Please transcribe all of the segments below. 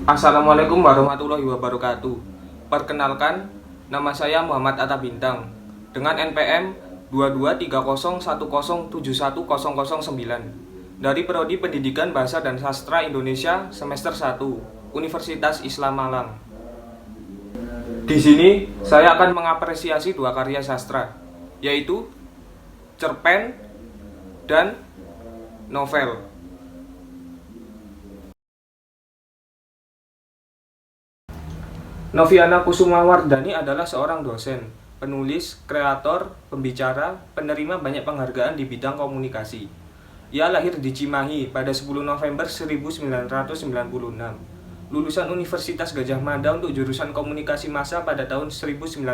Assalamualaikum warahmatullahi wabarakatuh. Perkenalkan, nama saya Muhammad Atta Bintang dengan NPM 223010710009 dari Prodi Pendidikan Bahasa dan Sastra Indonesia semester 1 Universitas Islam Malang. Di sini saya akan mengapresiasi dua karya sastra, yaitu cerpen dan novel. Noviana Kusumawardhani adalah seorang dosen, penulis, kreator, pembicara, penerima banyak penghargaan di bidang komunikasi. Ia lahir di Cimahi pada 10 November 1996. Lulusan Universitas Gadjah Mada untuk jurusan Komunikasi Massa pada tahun 1992.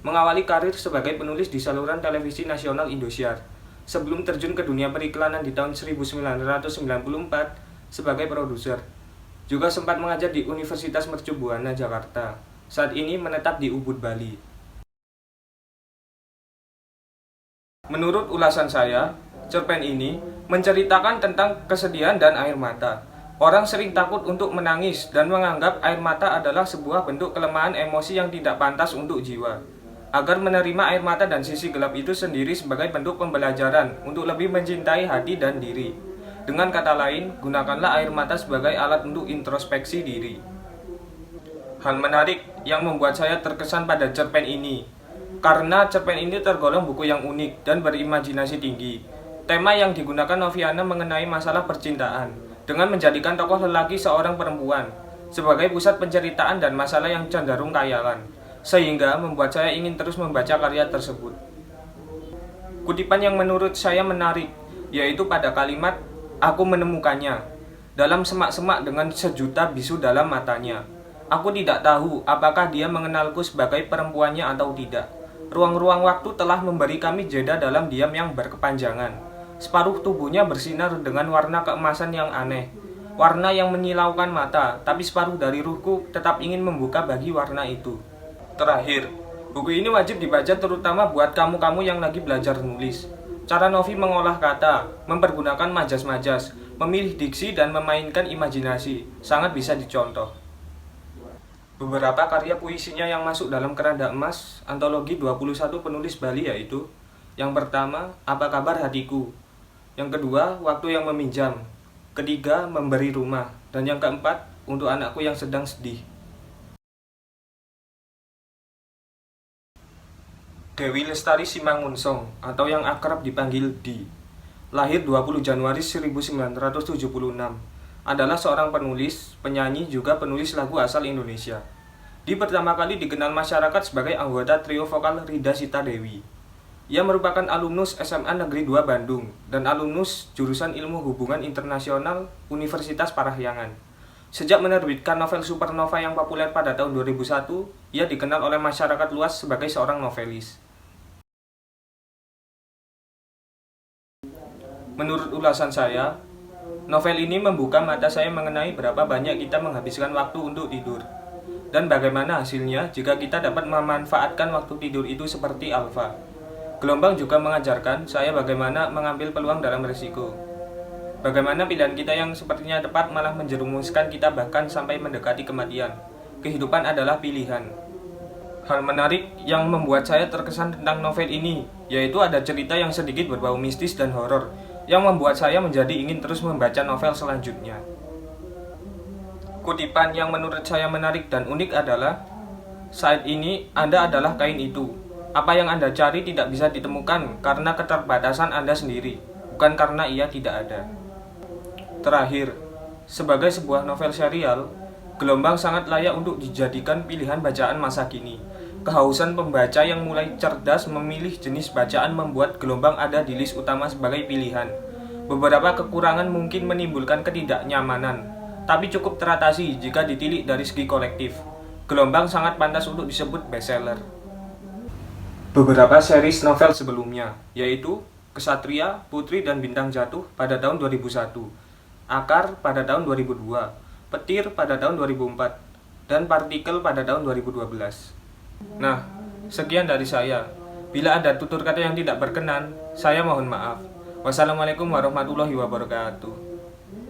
Mengawali karir sebagai penulis di saluran televisi nasional Indosiar, sebelum terjun ke dunia periklanan di tahun 1994 sebagai produser. Juga sempat mengajar di Universitas Mercu Buana, Jakarta. Saat ini menetap di Ubud, Bali. Menurut ulasan saya, cerpen ini menceritakan tentang kesedihan dan air mata. Orang sering takut untuk menangis dan menganggap air mata adalah sebuah bentuk kelemahan emosi yang tidak pantas untuk jiwa. Agar menerima air mata dan sisi gelap itu sendiri sebagai bentuk pembelajaran untuk lebih mencintai hati dan diri. Dengan kata lain, gunakanlah air mata sebagai alat untuk introspeksi diri. Hal menarik yang membuat saya terkesan pada cerpen ini, karena cerpen ini tergolong buku yang unik dan berimajinasi tinggi. Tema yang digunakan Noviana mengenai masalah percintaan, dengan menjadikan tokoh lelaki seorang perempuan, sebagai pusat penceritaan dan masalah yang cenderung khayalan, sehingga membuat saya ingin terus membaca karya tersebut. Kutipan yang menurut saya menarik, yaitu pada kalimat "Aku menemukannya dalam semak-semak dengan sejuta bisu dalam matanya. Aku tidak tahu apakah dia mengenalku sebagai perempuannya atau tidak. Ruang-ruang waktu telah memberi kami jeda dalam diam yang berkepanjangan. Separuh tubuhnya bersinar dengan warna keemasan yang aneh, warna yang menyilaukan mata, tapi separuh dari ruhku tetap ingin membuka bagi warna itu." Terakhir, buku ini wajib dibaca terutama buat kamu-kamu yang lagi belajar nulis. Cara Novi mengolah kata, mempergunakan majas-majas, memilih diksi dan memainkan imajinasi, sangat bisa dicontoh. Beberapa karya puisinya yang masuk dalam Keranda Emas, antologi 21 penulis Bali yaitu: yang pertama, Apa Kabar Hatiku; yang kedua, Waktu Yang Meminjam; ketiga, Memberi Rumah; dan yang keempat, Untuk Anakku Yang Sedang Sedih. Dewi Lestari Simangunsong atau yang akrab dipanggil Di, lahir 20 Januari 1976, adalah seorang penulis, penyanyi, juga penulis lagu asal Indonesia. Di pertama kali dikenal masyarakat sebagai anggota trio vokal Rida Sita Dewi. Ia merupakan alumnus SMA Negeri 2 Bandung dan alumnus jurusan Ilmu Hubungan Internasional Universitas Parahyangan. Sejak menerbitkan novel Supernova yang populer pada tahun 2001, ia dikenal oleh masyarakat luas sebagai seorang novelis. Menurut ulasan saya, novel ini membuka mata saya mengenai berapa banyak kita menghabiskan waktu untuk tidur, dan bagaimana hasilnya jika kita dapat memanfaatkan waktu tidur itu seperti alfa. Gelombang juga mengajarkan saya bagaimana mengambil peluang dalam risiko. Bagaimana pilihan kita yang sepertinya tepat malah menjerumuskan kita bahkan sampai mendekati kematian. Kehidupan adalah pilihan. Hal menarik yang membuat saya terkesan tentang novel ini, yaitu ada cerita yang sedikit berbau mistis dan horor, yang membuat saya menjadi ingin terus membaca novel selanjutnya. Kutipan yang menurut saya menarik dan unik adalah, "Saat ini Anda adalah kain itu. Apa yang Anda cari tidak bisa ditemukan karena keterbatasan Anda sendiri, bukan karena ia tidak ada." Terakhir, sebagai sebuah novel serial, Gelombang sangat layak untuk dijadikan pilihan bacaan masa kini. Kehausan pembaca yang mulai cerdas memilih jenis bacaan membuat Gelombang ada di list utama sebagai pilihan. Beberapa kekurangan mungkin menimbulkan ketidaknyamanan, tapi cukup teratasi jika ditilik dari segi kolektif. Gelombang sangat pantas untuk disebut bestseller. Beberapa series novel sebelumnya, yaitu Kesatria, Putri dan Bintang Jatuh pada tahun 2001, Akar pada tahun 2002, Petir pada tahun 2004, dan Partikel pada tahun 2012. Nah, sekian dari saya. Bila ada tutur kata yang tidak berkenan, saya mohon maaf. Wassalamualaikum warahmatullahi wabarakatuh.